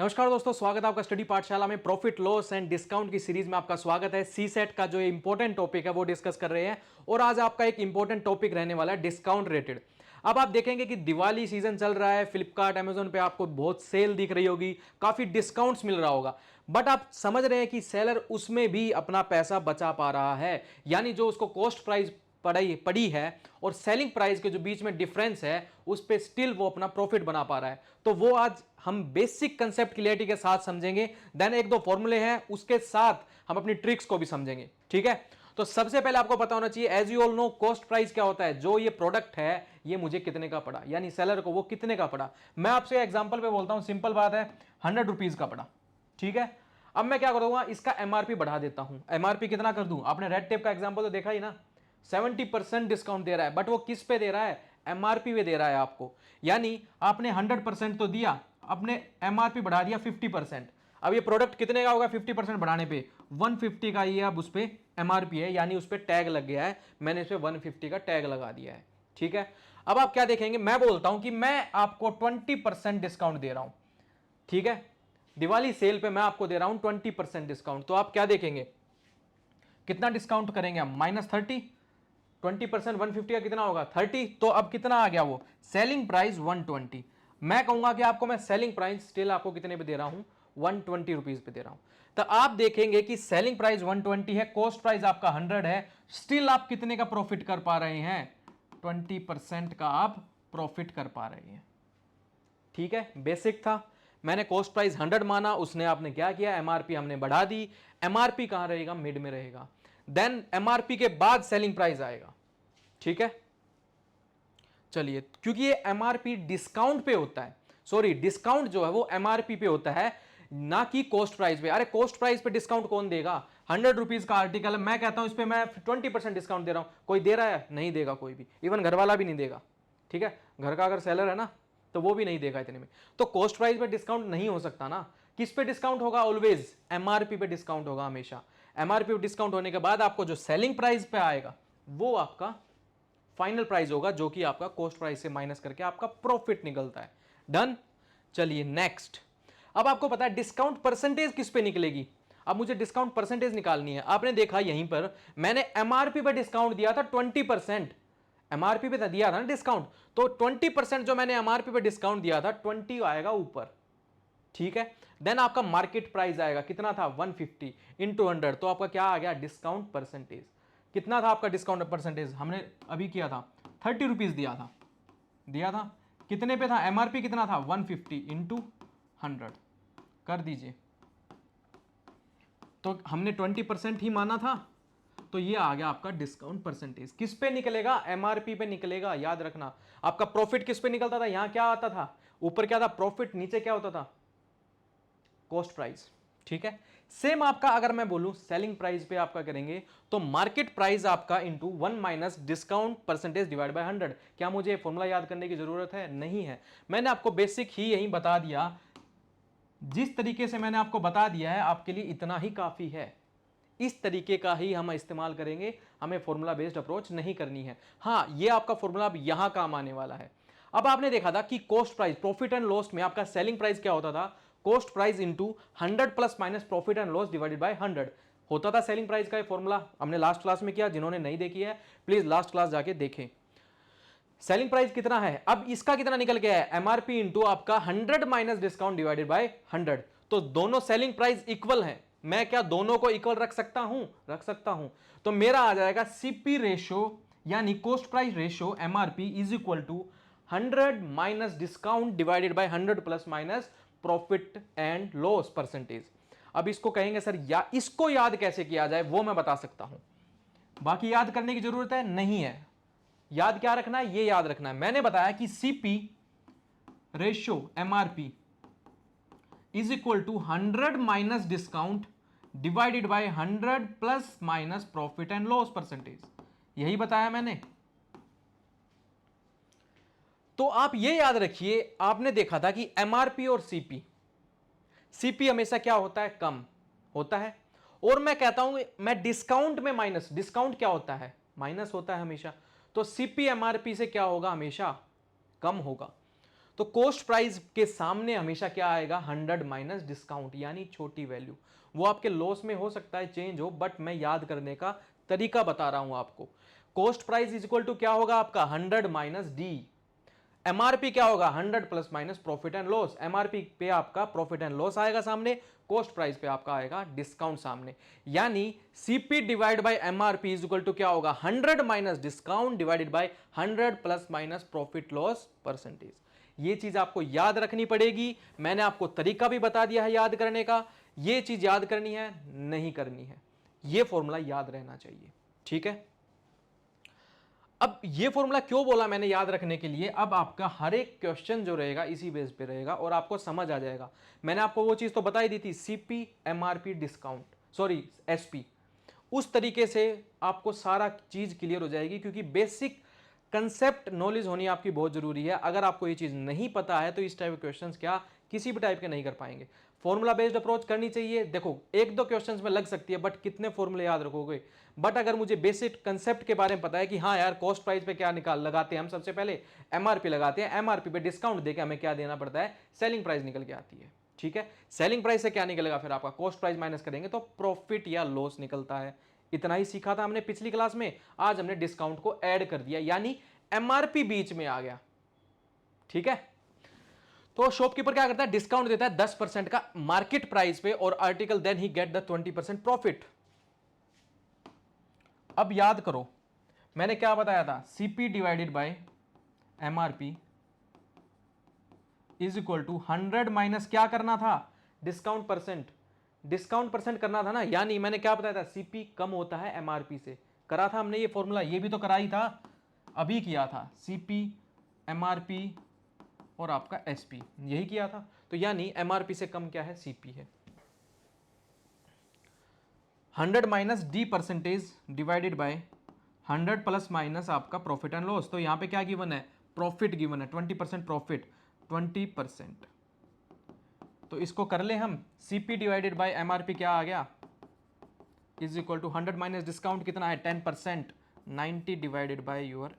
नमस्कार दोस्तों, स्वागत है आपका स्टडी पाठशाला में। प्रॉफिट लॉस एंड डिस्काउंट की सीरीज में आपका स्वागत है। सी सेट का जो इंपॉर्टेंट टॉपिक है वो डिस्कस कर रहे हैं और आज आपका एक इंपॉर्टेंट टॉपिक रहने वाला है डिस्काउंट रेटेड। अब आप देखेंगे कि दिवाली सीजन चल रहा है, फ्लिपकार्ट अमेजोन पे आपको बहुत सेल दिख रही होगी, काफी डिस्काउंट्स मिल रहा होगा, बट आप समझ रहे हैं कि सेलर उसमें भी अपना पैसा बचा पा रहा है, यानी जो उसको कॉस्ट प्राइस पड़ी है और सेलिंग प्राइस के जो बीच में डिफरेंस है उस पे स्टिल वो अपना प्रॉफिट बना पा रहा है। तो वो आज हम बेसिक कंसेप्ट क्लियरिटी के साथ समझेंगे, देन एक दो फॉर्मूले हैं उसके साथ हम अपनी ट्रिक्स को भी समझेंगे। ठीक है, तो सबसे पहले आपको पता होना चाहिए, as you all know, cost price क्या होता है। जो ये प्रोडक्ट है ये मुझे कितने का पड़ा, यानी सेलर को वो कितने का पड़ा। मैं आपसे एग्जांपल पे बोलता हूं, सिंपल बात है, 100 रुपीज का पड़ा। ठीक है, अब मैं क्या करूंगा, इसका एमआरपी बढ़ा देता हूं। एमआरपी कितना कर दूं, आपने रेड टेप का एग्जांपल तो देखा ही ना, 70% डिस्काउंट दे रहा है, बट वो किस पे दे रहा है, एमआरपी पे दे रहा है आपको। यानी आपने 100% तो दिया, अपने एमआरपी बढ़ा दिया 50%। अब ये प्रोडक्ट कितने का होगा 50% बढ़ाने पे, 150 का ये अब उस पे एमआरपी है, यानी उस पे टैग लग गया है, मैंने इस पे 150 का टैग लगा दिया है। ठीक है, अब आप क्या देखेंगे, मैं बोलता हूं कि मैं आपको 20% डिस्काउंट दे रहा हूं। ठीक है, दिवाली सेल पे मैं आपको दे रहा हूं 20% डिस्काउंट। तो आप क्या देखेंगे, कितना डिस्काउंट करेंगे हम, -30। 20% 150 का कितना होगा, 30। तो अब कितना आ गया वो, सेलिंग प्राइस 120। मैं कहूंगा कि आपको मैं सेलिंग प्राइस स्टिल आपको कितने पे दे रहा हूं, 120 रुपीज पे दे रहा हूं। तो आप देखेंगे कि सेलिंग प्राइस 120 है, कॉस्ट प्राइस आपका 100 है, स्टिल आप कितने का प्रॉफिट कर पा रहे हैं, 20% का आप प्रॉफिट कर पा रहे हैं। ठीक है, बेसिक था। मैंने कॉस्ट प्राइस 100 माना, उसने आपने क्या किया, एमआरपी हमने बढ़ा दी। एमआरपी कहां रहेगा, मिड में रहेगा, देन एमआरपी के बाद सेलिंग प्राइस आएगा। ठीक है, चलिए, क्योंकि ये एमआरपी डिस्काउंट पे होता है, सॉरी डिस्काउंट जो है वो एमआरपी पे होता है, ना कि कॉस्ट प्राइस पे। अरे कॉस्ट प्राइस पे डिस्काउंट कौन देगा, 100 रुपीज का आर्टिकल है, मैं कहता हूं इस पे मैं 20% डिस्काउंट दे रहा हूं, कोई दे रहा है, नहीं देगा कोई भी, इवन घर वाला भी नहीं देगा। ठीक है, घर का अगर सेलर है ना तो वो भी नहीं देगा इतने में। तो कॉस्ट प्राइस पे डिस्काउंट नहीं हो सकता ना। किस पे डिस्काउंट होगा, ऑलवेज एमआरपी पे डिस्काउंट होगा हमेशा। एमआरपी पे डिस्काउंट होने के बाद आपको जो सेलिंग प्राइस पे आएगा वो आपका फाइनल प्राइस होगा, जो कि आपका कॉस्ट प्राइस से माइनस करके आपका प्रॉफिट निकलता है। डन। चलिए नेक्स्ट, अब आपको पता है डिस्काउंट परसेंटेज किस पे निकलेगी। अब मुझे डिस्काउंट परसेंटेज निकालनी है। आपने देखा यहीं पर मैंने एमआरपी पे डिस्काउंट दिया था 20%, एमआरपी पे दिया था ना डिस्काउंट, तो 20% जो मैंने एमआरपी पे डिस्काउंट दिया था 20 आएगा ऊपर। ठीक है, देन आपका मार्केट प्राइस आएगा, कितना था 150 इंटू 100, तो आपका क्या आ गया, डिस्काउंट परसेंटेज। कितना था आपका डिस्काउंट परसेंटेज, हमने अभी किया था 30 रुपीज दिया था कितने पे था, एमआरपी कितना था 150 इंटू 100 कर दीजिए, तो हमने 20% ही माना था, तो ये आ गया आपका डिस्काउंट परसेंटेज। किस पे निकलेगा, एमआरपी पे निकलेगा। याद रखना, आपका प्रॉफिट किस पे निकलता था, यहां क्या आता था, ऊपर क्या था प्रॉफिट, नीचे क्या होता था, कॉस्ट प्राइस। ठीक है, सेम आपका अगर मैं बोलूं सेलिंग प्राइस पे आपका करेंगे तो मार्केट प्राइस आपका into 1 minus discount percentage divide by 100। क्या मुझे फॉर्मूला याद करने की जरूरत है, नहीं है। मैंने आपको बेसिक ही यही बता दिया, जिस तरीके से मैंने आपको बता दिया है आपके लिए इतना ही काफी है। इस तरीके का ही हम इस्तेमाल करेंगे, हमें फॉर्मूला बेस्ड अप्रोच नहीं करनी है। हां, ये आपका फॉर्मूला अब यहां काम आने वाला है। अब आपने देखा था कि cost price, profit and loss में आपका सेलिंग प्राइस क्या होता था, cost price into 100 plus minus profit and loss divided by 100 होता था सेलिंग प्राइस का ये फॉर्मूला। हमने लास्ट क्लास में किया, जिन्होंने नहीं देखी है प्लीज लास्ट क्लास जाके देखें। सेलिंग प्राइस कितना है, अब इसका कितना निकल गया है, एमआरपी इंटू आपका 100 माइनस डिस्काउंट डिवाइडेड बाय 100। तो दोनों सेलिंग प्राइस इक्वल हैं, मैं क्या दोनों को इक्वल रख सकता हूं, रख सकता हूं। तो मेरा आ जाएगा सीपी रेशो, यानी cost price ratio MRP is equal to 100 minus discount divided by 100 plus minus profit and loss percentage. अब इसको कहेंगे सर या इसको याद कैसे किया जाए, वो मैं बता सकता हूं, बाकी याद करने की जरूरत है नहीं है। याद क्या रखना है, ये याद रखना है। मैंने बताया कि CP ratio MRP is equal to 100 minus discount divided by 100 plus minus profit and loss percentage, यही बताया मैंने। तो आप ये याद रखिए, आपने देखा था कि एमआरपी और सीपी, सीपी हमेशा क्या होता है, कम होता है, और मैं कहता हूं मैं डिस्काउंट में माइनस, डिस्काउंट क्या होता है, माइनस होता है हमेशा। तो सीपी एमआरपी से क्या होगा, हमेशा कम होगा। तो कॉस्ट प्राइस के सामने हमेशा क्या आएगा, 100 माइनस डिस्काउंट, यानी छोटी वैल्यू। वो आपके लॉस में हो सकता है चेंज हो, बट मैं याद करने का तरीका बता रहा हूं आपको। Cost price is equal to क्या होगा आपका, 100 माइनस डी। एमआरपी क्या होगा, 100 plus minus profit and loss. MRP पे आपका प्रॉफिट एंड लॉस आएगा सामने, कॉस्ट प्राइस पे आपका आएगा डिस्काउंट सामने। यानी CP divide by MRP is equal to क्या होगा, 100 minus discount divided by 100 plus minus profit loss percentage. ये चीज आपको याद रखनी पड़ेगी। मैंने आपको तरीका भी बता दिया है याद करने का। ये चीज याद करनी है, नहीं करनी है, ये फॉर्मूला याद रहना चाहिए, ठीक है। अब ये फॉर्मूला क्यों बोला मैंने याद रखने के लिए, अब आपका हर एक क्वेश्चन जो रहेगा इसी बेस पे रहेगा और आपको समझ आ जाएगा। मैंने आपको वो चीज तो बता ही दी थी, CP MRP discount, sorry SP, उस तरीके से आपको सारा चीज क्लियर हो जाएगी, क्योंकि बेसिक कंसेप्ट नॉलेज होनी आपकी बहुत जरूरी है। अगर आपको ये चीज नहीं पता है तो इस टाइप के क्वेश्चंस क्या किसी भी टाइप के नहीं कर पाएंगे। फॉर्मूला बेस्ड अप्रोच करनी चाहिए। देखो एक दो क्वेश्चंस में लग सकती है, बट कितने फॉर्मूले याद रखोगे। बट अगर मुझे बेसिक कंसेप्ट के बारे में पता है कि हाँ यार कॉस्ट प्राइस पे क्या निकाल लगाते हैं हम, सबसे पहले एमआरपी लगाते हैं, एमआरपी पे डिस्काउंट देके हमें क्या देना पड़ता है, सेलिंग प्राइस निकल के आती है, ठीक है। सेलिंग प्राइस से क्या निकलेगा, फिर आपका कॉस्ट प्राइस माइनस करेंगे तो प्रॉफिट या लॉस निकलता है। इतना ही सीखा था हमने पिछली क्लास में। आज हमने डिस्काउंट को ऐड कर दिया, यानी एमआरपी बीच में आ गया, ठीक है। तो शॉपकीपर क्या करता है, डिस्काउंट देता है 10% का मार्केट प्राइस पे और article, then he get the 20% profit. अब याद करो मैंने क्या बताया था, CP divided by MRP is equal to 100 minus क्या करना था, डिस्काउंट परसेंट। डिस्काउंट परसेंट करना था ना, यानी मैंने क्या बताया था, सीपी कम होता है एमआरपी से। करा था हमने ये फॉर्मूला, ये भी तो करा ही था, अभी किया था, सीपी एमआरपी और आपका एसपी, यही किया था। तो यानी एमआरपी से कम क्या है, सीपी है। 100 minus D percentage divided by 100 plus minus आपका प्रॉफिट एंड लॉस। तो यहां पे क्या गिवन है, प्रॉफिट गिवन है, 20% प्रॉफिट, 20%। तो इसको कर ले हम, सीपी डिवाइडेड बाय एमआरपी क्या आ गया, is equal to 100 minus discount कितना है 10%, 90 divided by your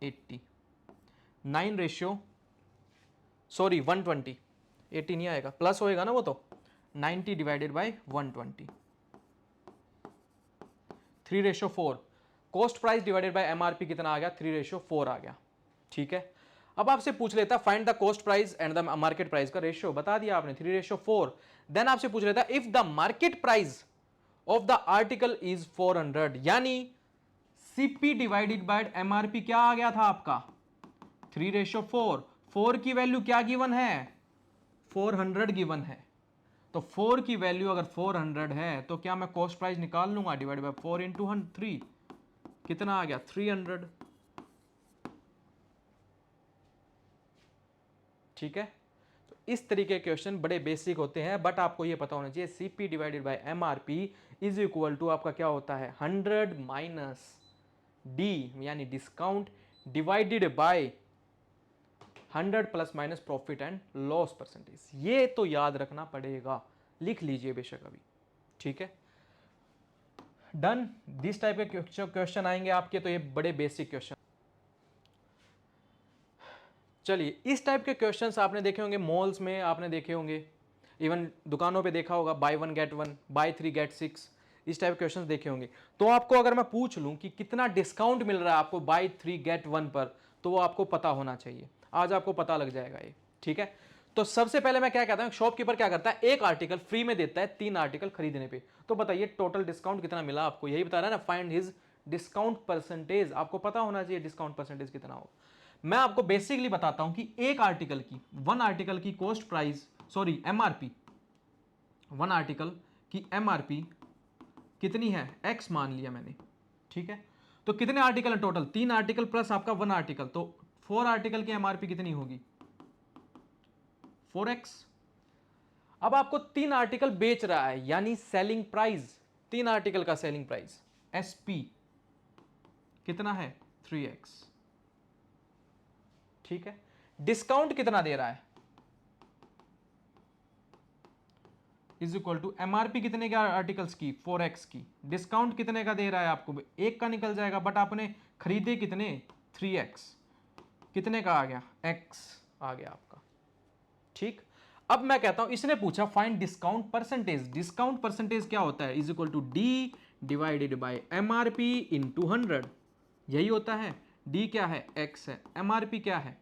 80, 9 ratio, sorry 120, 80 नहीं आएगा, प्लस होएगा ना वो तो, 90 divided bye 120, 3:4। Cost price divided by MRP कितना आ गया, 3:4 आ गया, ठीक है। अब आपसे पूछ लेता find the cost price and the market price का रेशियो, बता दिया आपने 3:4। देन आपसे पूछ लेता if the market price of the article is 400, यानी सीपी डिवाइडेड बाय एमआरपी क्या आ गया था आपका, 3:4। 4 की वैल्यू क्या गिवन है, 400 गिवन है। तो 4 की वैल्यू अगर 400 है तो क्या मैं कॉस्ट प्राइस निकाल लूंगा, डिवाइड बाय 4 इंटू 3, कितना आ गया 300, ठीक है। तो इस तरीके के क्वेश्चन बड़े बेसिक होते हैं, बट आपको ये पता होना चाहिए CP divided by MRP is equal to आपका क्या होता है, 100 माइनस डी यानी discount divided by 100 plus minus profit and loss percentage. ये तो याद रखना पड़ेगा, लिख लीजिए बेशक अभी, ठीक है। डन। दिस टाइप के क्वेश्चन आएंगे आपके, तो ये बड़े बेसिक क्वेश्चन। चलिए इस टाइप के क्वेश्चंस आपने देखे होंगे, मॉल्स में आपने देखे होंगे, इवन दुकानों पे देखा होगा, बाय 1 गेट 1, बाय 3 गेट 6, इस टाइप के क्वेश्चंस देखे होंगे। तो आपको अगर मैं पूछ लूं कि कितना डिस्काउंट मिल रहा है आपको बाय 3 गेट 1 पर, तो वो आपको पता होना चाहिए। आज आपको पता लग जाएगा ये, ठीक है। तो सबसे पहले मैं क्या कहता हूं, शॉपकीपर क्या करता है, एक आर्टिकल फ्री में देता है 3 आर्टिकल खरीदने पे। तो बताइए टोटल डिस्काउंट कितना मिला आपको, यही बता रहा है ना, फाइंड हिज डिस्काउंट परसेंटेज। आपको पता होना चाहिए डिस्काउंट परसेंटेज कितना होगा। मैं आपको बेसिकली बताता हूं कि एक आर्टिकल की, वन आर्टिकल की cost price, sorry MRP, one article की एमआरपी कितनी है, एक्स मान लिया मैंने, ठीक है। तो कितने आर्टिकल है टोटल, 3 आर्टिकल प्लस आपका 1 आर्टिकल, तो 4 आर्टिकल की एमआरपी कितनी होगी, 4x। अब आपको 3 आर्टिकल बेच रहा है, यानी सेलिंग प्राइस, 3 आर्टिकल का सेलिंग प्राइस एसपी कितना है, 3x, ठीक है। डिस्काउंट कितना दे रहा है, इज इक्वल टू एमआरपी कितने के आर्टिकल्स की, 4x की, डिस्काउंट कितने का दे रहा है आपको, एक का निकल जाएगा, बट आपने खरीदे कितने, 3x, कितने का आ गया, x आ गया आपका। ठीक, अब मैं कहता हूं, इसने पूछा find discount percentage. Discount percentage क्या होता है? Is equal to D divided by MRP into 100, यही होता है। डी क्या है? एक्स है। एमआरपी क्या है?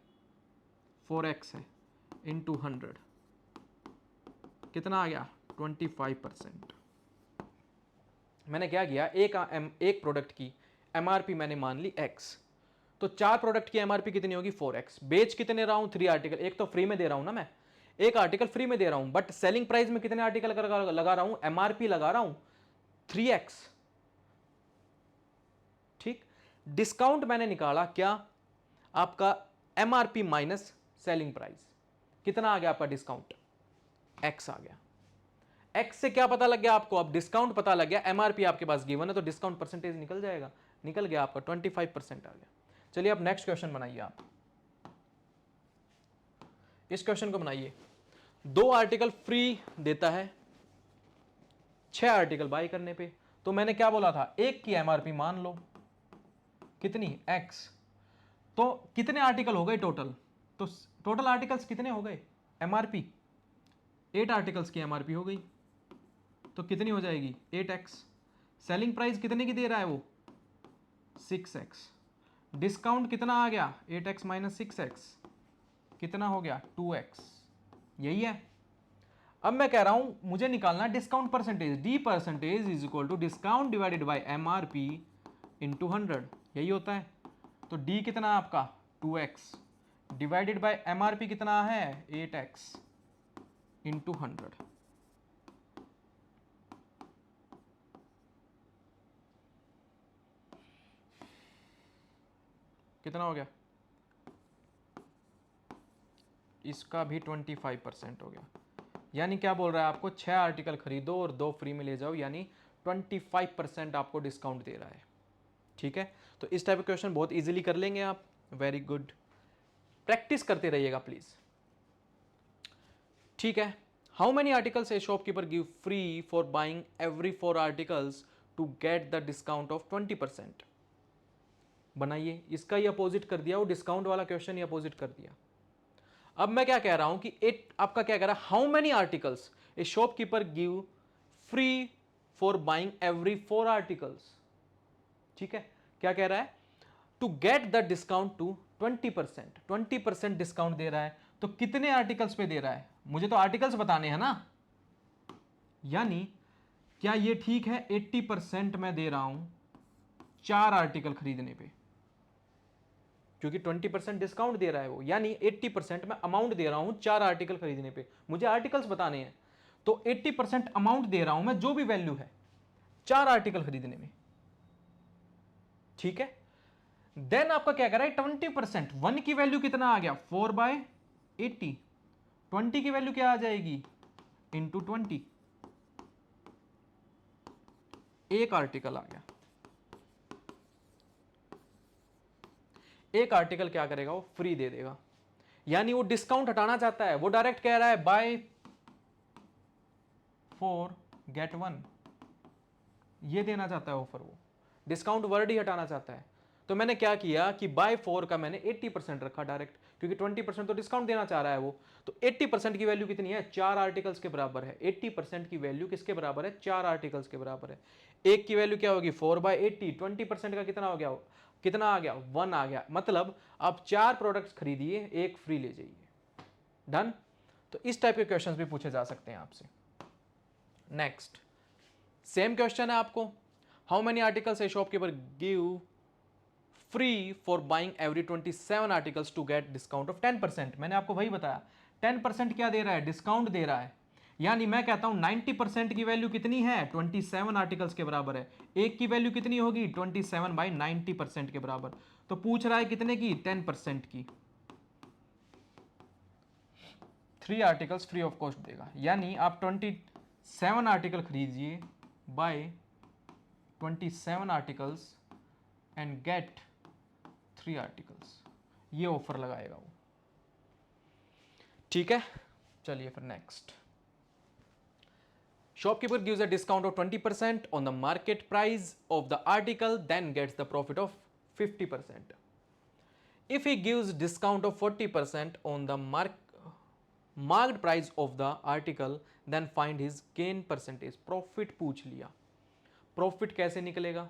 4x है, इंटू 100, कितना आ गया? 25%। मैंने क्या किया, एक प्रोडक्ट की एमआरपी मैंने मान ली x, तो 4 प्रोडक्ट की एमआरपी कितनी होगी? 4x। बेच कितने रहा हूं? 3 आर्टिकल। एक तो फ्री में दे रहा हूं ना मैं, एक आर्टिकल फ्री में दे रहा हूं, बट सेलिंग प्राइस में कितने आर्टिकल लगा रहा हूं? एमआरपी लगा रहा हूं 3x। ठीक, डिस्काउंट मैंने निकाला क्या? आपका एमआरपी माइनस सेलिंग प्राइस, कितना आ गया आपका डिस्काउंट? x आ गया। x से क्या पता लग गया आपको? अब डिस्काउंट पता लग गया, एमआरपी आपके पास गिवन है, तो डिस्काउंट परसेंटेज निकल जाएगा। निकल गया आपका 25% आ गया। चलिए अब नेक्स्ट क्वेश्चन बनाइए आप। इस क्वेश्चन को बनाइए। 2 आर्टिकल फ्री देता है, 6 आर्टिकल बाय करने पे। तो मैंने क्या बोला था? एक की एमआरपी मान लो कितनी? x। तो कितने आर्टिकल हो गए टोटल? तो टोटल आर्टिकल्स कितने हो गए? एमआरपी 8 आर्टिकल्स की एमआरपी हो गई, तो कितनी हो जाएगी? 8x। सेलिंग प्राइस कितने की दे रहा है वो? 6x। डिस्काउंट कितना आ गया? 8x माइनस 6x, कितना हो गया? 2x। यही है। अब मैं कह रहा हूं मुझे निकालना discount percentage. D percentage is equal to discount divided by MRP into 100, यही होता है। तो डी कितना है आपका? 2x डिवाइडेड बाय एमआरपी कितना है? 8x into 100। कितना हो गया? इसका भी 25% हो गया। यानी क्या बोल रहा है आपको? 6 आर्टिकल खरीदो और 2 फ्री में ले जाओ, यानी 25% आपको डिस्काउंट दे रहा है। ठीक है, तो इस टाइप के क्वेश्चन बहुत इजीली कर लेंगे आप। वेरी गुड, प्रैक्टिस करते रहिएगा प्लीज। ठीक है, how many articles a shopkeeper give free for buying every 4 articles to get the discount of 20%? बनाइए, इसका ही अपोजिट कर दिया, वो डिस्काउंट वाला क्वेश्चन ही अपोजिट कर दिया। अब मैं क्या कह रहा हूं कि आपका क्या कह रहा है? How many articles a shopkeeper give free for buying every 4 articles. ठीक है, क्या कह रहा है? To get the discount to 20%। 20% discount दे रहा है, तो कितने आर्टिकल्स पे दे रहा है? मुझे तो आर्टिकल्स बताने हैं ना। यानी क्या ये ठीक है? 80% मैं दे रहा हूं 4 आर्टिकल खरीदने पे, क्योंकि 20% डिस्काउंट दे रहा है वो, यानी 80% मैं अमाउंट दे रहा हूं 4 आर्टिकल खरीदने पे। मुझे आर्टिकल्स बताने हैं, तो 80% अमाउंट दे रहा हूं मैं, जो भी वैल्यू है 4 आर्टिकल खरीदने में। ठीक है, देन आपका क्या कर रहा है? 20%। 1 की वैल्यू कितना आ गया? 4/80। 20 की वैल्यू क्या आ जाएगी? इंटू 20। एक आर्टिकल आ गया। एक आर्टिकल क्या करेगा? वो फ्री दे देगा, यानी वो डिस्काउंट हटाना चाहता है। वो डायरेक्ट कह रहा है बाय 4 गेट 1, ये देना चाहता है ऑफर। वो डिस्काउंट वर्ड ही हटाना चाहता है। तो मैंने क्या किया कि बाय 4 का मैंने 80% रखा डायरेक्ट, क्योंकि 20% तो डिस्काउंट देना चाह रहा है वो। तो 80% की वैल्यू कितनी है? 4 आर्टिकल्स के बराबर है। 80% की वैल्यू किसके बराबर है? 4 आर्टिकल्स के बराबर है। एक की वैल्यू क्या होगी? 4/80। 20% का कितना हो गया? कितना आ गया? 1 आ गया। मतलब आप 4 प्रोडक्ट्स खरीदिए, एक फ्री ले जाइए। डन। तो इस टाइप के क्वेश्चंस भी पूछे जा सकते हैं आपसे। नेक्स्ट सेम क्वेश्चन है आपको, how many articles a shopkeeper give free for buying every 27 articles to get discount of 10%। मैंने आपको वही बताया, 10% क्या दे रहा है? डिस्काउंट दे रहा है। यानी मैं कहता हूं 90% की वैल्यू कितनी है? 27 आर्टिकल्स के बराबर है। एक की वैल्यू कितनी होगी? 27/90% के बराबर। तो पूछ रहा है कितने की? 10% की। 3 आर्टिकल्स फ्री ऑफ कॉस्ट देगा, यानी आप 27 आर्टिकल खरीदिए buy 27 articles and get 3 articles, ये ऑफर लगाएगा वो। ठीक है, चलिए फिर next. Shopkeeper gives a discount of 20% on the market price of the article, then gets the profit of 50%. If he gives discount of 40% on the marked price of the article then find his gain percentage. Profit पूछ लिया, profit कैसे निकलेगा?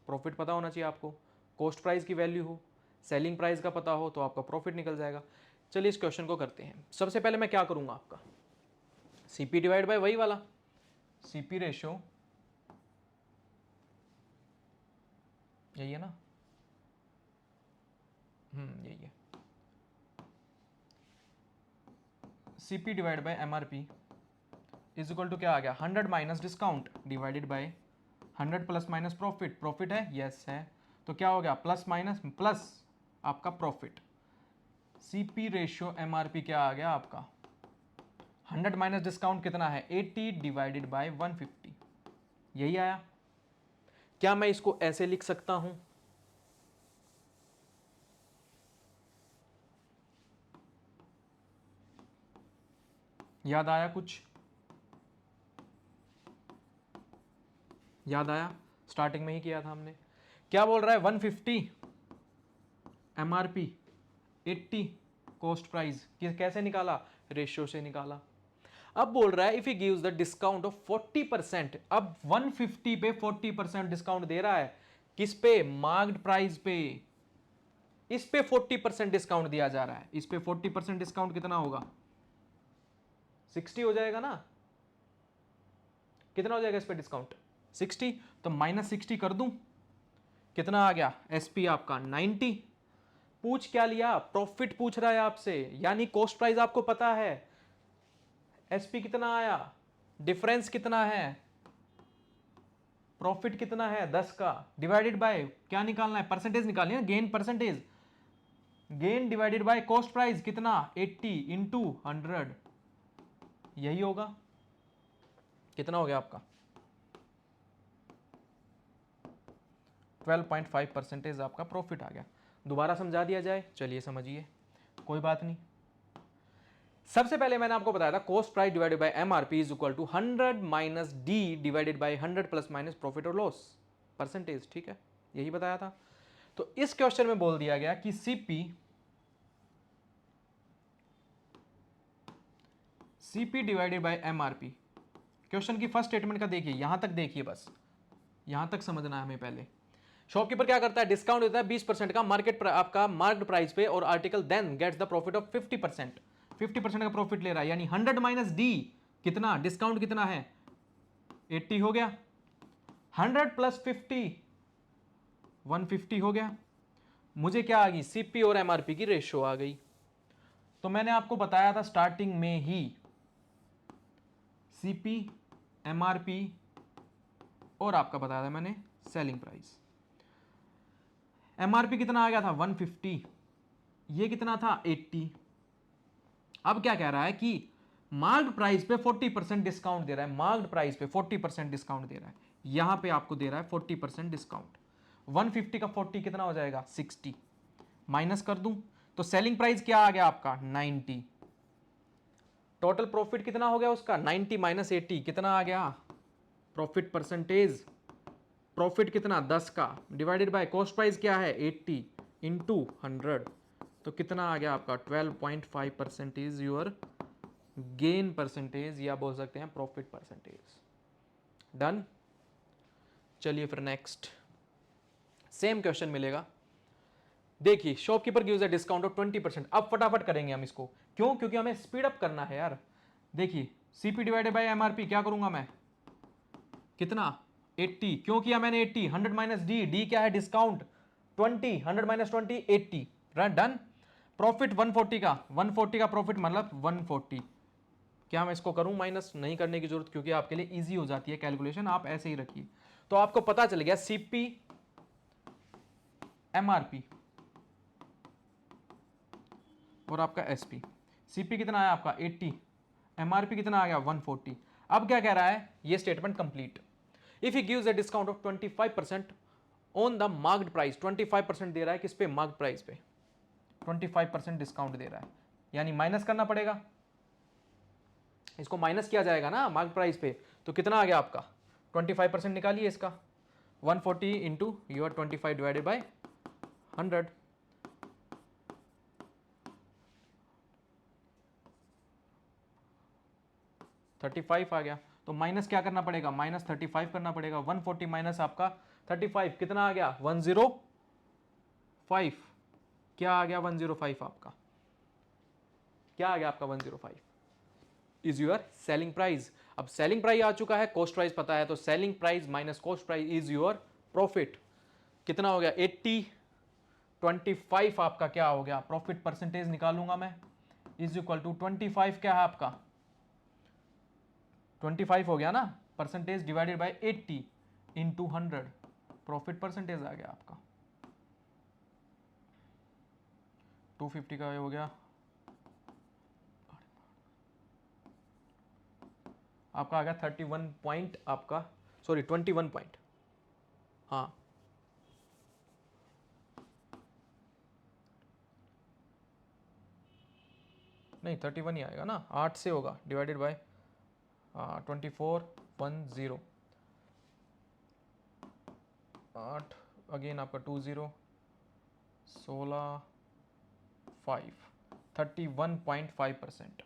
Profit पता होना चाहिए आपको, cost price की value हो, सेलिंग प्राइस का पता हो तो आपका प्रॉफिट निकल जाएगा। चलिए इस क्वेश्चन को करते हैं। सबसे पहले मैं क्या करूंगा, आपका सीपी डिवाइड बाय वही वाला सीपी रेशियो, यही है ना, यही है, CP divide by MRP is equal to क्या आ गया, 100 minus discount divided by 100 plus minus profit. Profit है, यस है, तो क्या हो गया, प्लस माइनस प्लस आपका प्रॉफिट। सीपी रेशियो एमआरपी क्या आ गया आपका, 100 माइनस डिस्काउंट कितना है, 80 डिवाइडेड बाय 150, यही आया। क्या मैं इसको ऐसे लिख सकता हूं, याद आया कुछ, याद आया, स्टार्टिंग में ही किया था हमने। क्या बोल रहा है, 150 एमआरपी 80 कॉस्ट प्राइस, कैसे निकाला, रेशियो से निकाला। अब बोल रहा है if he gives the discount of 40%, अब 150 पे 40% डिस्काउंट दे रहा है, किस पे, मार्क्ड प्राइस पे। इस पे 40% डिस्काउंट दिया जा रहा है, इस पे 40% डिस्काउंट कितना होगा, 60 हो जाएगा ना, कितना हो जाएगा इस पे डिस्काउंट, 60, तो -60 कर दूं, कितना आ गया, एसपी आपका 90। पूछ क्या लिया, प्रॉफिट पूछ रहा है आपसे, यानी कॉस्ट प्राइस आपको पता है, एसपी कितना आया, डिफरेंस कितना है, प्रॉफिट कितना है 10 का, डिवाइडेड बाय क्या निकालना है, परसेंटेज निकालनी है, gain percentage, gain divided by cost price कितना, 80 इंटू 100, यही होगा। कितना हो गया आपका, 12.5% आपका प्रॉफिट आ गया। दोबारा समझा दिया जाए, चलिए समझिए, कोई बात नहीं। सबसे पहले मैंने आपको बताया था cost price divided by MRP is equal to 100 minus D divided by 100 plus minus profit और लॉस परसेंटेज, ठीक है, यही बताया था। तो इस क्वेश्चन में बोल दिया गया कि CP divided by MRP. Question की फर्स्ट स्टेटमेंट का देखिए, यहां तक देखिए, बस यहां तक समझना है हमें। पहले शॉपकीपर क्या करता है, डिस्काउंट देता है 20% का मार्केट आपका मार्क्ड प्राइस पे, और article then gets the profit of 50%, 50% का प्रॉफिट ले रहा है, यानी 100 माइनस डी कितना, डिस्काउंट कितना है, 80 हो गया, 100 प्लस 50 150 हो गया। मुझे क्या आ गई, सीपी और एमआरपी की रेशियो आ गई। तो मैंने आपको बताया था स्टार्टिंग में ही, सीपी एमआरपी और आपका बताया था मैंने सेलिंग प्राइस। एमआरपी कितना आ गया था 150, ये कितना था 80। अब क्या कह रहा है कि मार्क्ड प्राइस पे 40% डिस्काउंट दे रहा है, मार्क्ड प्राइस पे 40% डिस्काउंट दे रहा है, यहां पे आपको दे रहा है 40% डिस्काउंट। 150 का 40 कितना हो जाएगा, 60, माइनस कर दूं तो सेलिंग प्राइस क्या आ गया आपका 90। टोटल प्रॉफिट कितना हो गया उसका, 90 माइनस 80 कितना आ गया, प्रॉफिट परसेंटेज, प्रॉफिट कितना 10 का, डिवाइडेड बाय कॉस्ट प्राइस क्या है 80 इंटू 100, तो कितना आ गया आपका 12.5% इज योर गेन परसेंटेज, या बोल सकते हैं प्रॉफिट परसेंटेज। डन। चलिए फिर नेक्स्ट सेम क्वेश्चन मिलेगा। देखिए shopkeeper gives a discount of 20%। अब फटाफट करेंगे हम इसको, क्यों, क्योंकि हमें स्पीड अप करना है यार। देखिए सीपी डिवाइडेड बाय एमआरपी क्या करूंगा मैं, कितना 80, क्यों किया मैंने 80, 100 माइनस डी, डी क्या है डिस्काउंट 20, 100 माइनस 20 80, डन। प्रॉफिट 140 का, 140 का प्रॉफिट मतलब 140। क्या मैं इसको करूं माइनस, नहीं करने की जरूरत, क्योंकि आपके लिए इजी हो जाती है कैलकुलेशन, आप ऐसे ही रखिए। तो आपको पता चल गया सीपी एमआरपी और आपका एसपी। सीपी कितना आया आपका 80, एमआरपी कितना आ गया 140। अब क्या कह रहा है, ये statement complete. If he gives a discount of 25% on the marked price, 25% दे रहा है किस पे, मार्क्ड प्राइस पे 25% डिस्काउंट दे रहा है, यानी माइनस करना पड़ेगा, इसको माइनस किया जाएगा ना मार्क प्राइस पे, तो कितना आ गया आपका 25% निकालिए इसका, 140 इंटू योर 25 डिवाइडेड बाय 100, 35 आ गया, तो माइनस क्या करना पड़ेगा, माइनस 35 करना पड़ेगा। 140 माइनस आपका 35 कितना आ गया, 105। क्या आ गया 105 आपका, क्या आ गया आपका 105 इज योर सेलिंग प्राइस। अब सेलिंग प्राइस आ चुका है, कॉस्ट प्राइस पता है, तो selling price minus cost price is your profit. कितना हो गया 80, 25 आपका क्या हो गया, प्रॉफिट परसेंटेज निकालूंगा मैं, इज इक्वल टू 25 क्या है आपका, 25 हो गया ना, percentage divided by 80 into 100, profit percentage आ गया आपका। 250 का हो गया आपका, आ गया 31 पॉइंट आपका, सॉरी 21 पॉइंट, हाँ नहीं 31 ही आएगा ना, 8 से होगा डिवाइडेड बाय 2410, 8 अगेन आपका 20, 16, 5, 31.5%,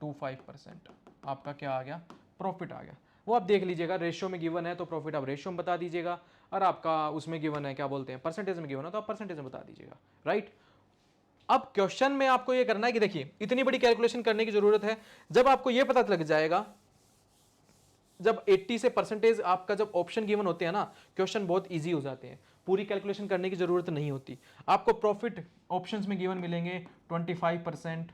25% आपका क्या आ गया, प्रॉफिट आ गया। वो आप देख लीजिएगा, रेशियो में गिवन है तो प्रॉफिट आप रेशियो में बता दीजिएगा, और आपका उसमें गिवन है क्या बोलते हैं, परसेंटेज में गिवन है तो आप परसेंटेज में बता दीजिएगा, राइट। अब क्वेश्चन में आपको ये करना है कि देखिए इतनी बड़ी कैलकुलेशन करने की जरूरत है, जब आपको ये पता लग जाएगा, जब 80 से परसेंटेज आपका जब ऑप्शन गिवन होते हैं ना, क्वेश्चन बहुत इजी हो जाते हैं, पूरी कैलकुलेशन करने की जरूरत नहीं होती। आपको प्रॉफिट ऑप्शंस में गिवन मिलेंगे 25%,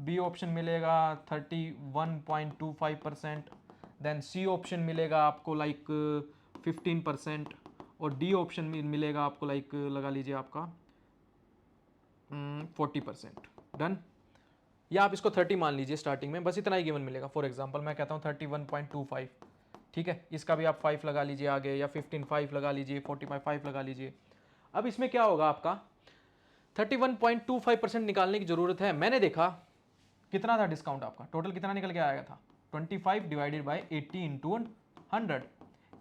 बी ऑप्शन मिलेगा 31.25%, देन सी ऑप्शन मिलेगा आपको लाइक 15%, और डी ऑप्शन में मिलेगा आपको लाइक लगा लीजिए आपका 40%। डन, या आप इसको 30 मान लीजिए स्टार्टिंग में, बस इतना ही गिवन मिलेगा। फॉर एग्जांपल मैं कहता हूँ 31.25, ठीक है, इसका भी आप 5 लगा लीजिए आगे, या 15 5 लगा लीजिए, 45 5 लगा लीजिए। अब इसमें क्या होगा आपका 31.25% निकालने की जरूरत है। मैंने देखा कितना था डिस्काउंट आपका, टोटल कितना निकल के आया था, 25 डिवाइडेड बाई 80 इंटू 100।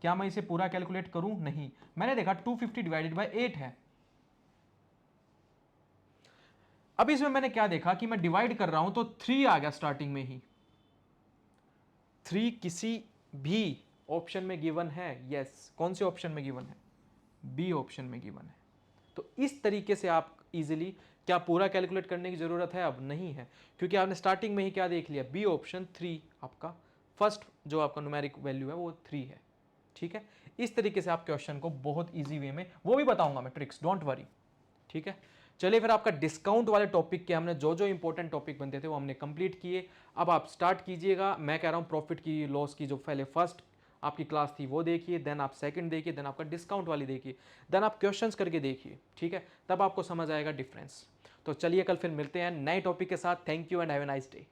क्या मैं इसे पूरा कैलकुलेट करूं, नहीं, मैंने देखा 250 डिवाइडेड बाई 8 है। अब इसमें मैंने क्या देखा कि मैं डिवाइड कर रहा हूं तो 3 आ गया स्टार्टिंग में ही। 3 किसी भी ऑप्शन में गिवन है, यस, कौन से ऑप्शन में गिवन है, बी ऑप्शन में गिवन है। तो इस तरीके से आप इजीली, क्या पूरा कैलकुलेट करने की जरूरत है, अब नहीं है, क्योंकि आपने स्टार्टिंग में ही क्या देख लिया, बी ऑप्शन 3 आपका फर्स्ट जो आपका न्यूमेरिक वैल्यू है वो 3 है, ठीक है। इस तरीके से आप क्वेश्चन को बहुत इजी वे में, वो भी बताऊंगा मैं ट्रिक्स, डोंट वरी, ठीक है। चलिए फिर आपका डिस्काउंट वाले टॉपिक के हमने जो जो इंपॉर्टेंट टॉपिक बनते थे वो हमने कंप्लीट किए। अब आप स्टार्ट कीजिएगा, मैं कह रहा हूं प्रॉफिट की लॉस की जो पहले फर्स्ट आपकी क्लास थी वो देखिए, देन आप सेकंड देखिए, देन आपका डिस्काउंट वाली देखिए, देन आप क्वेश्चंस करके देखिए, ठीक है, तब आपको समझ आएगा डिफरेंस। तो चलिए कल फिर मिलते हैं नए टॉपिक के साथ। Thank you and have a nice day.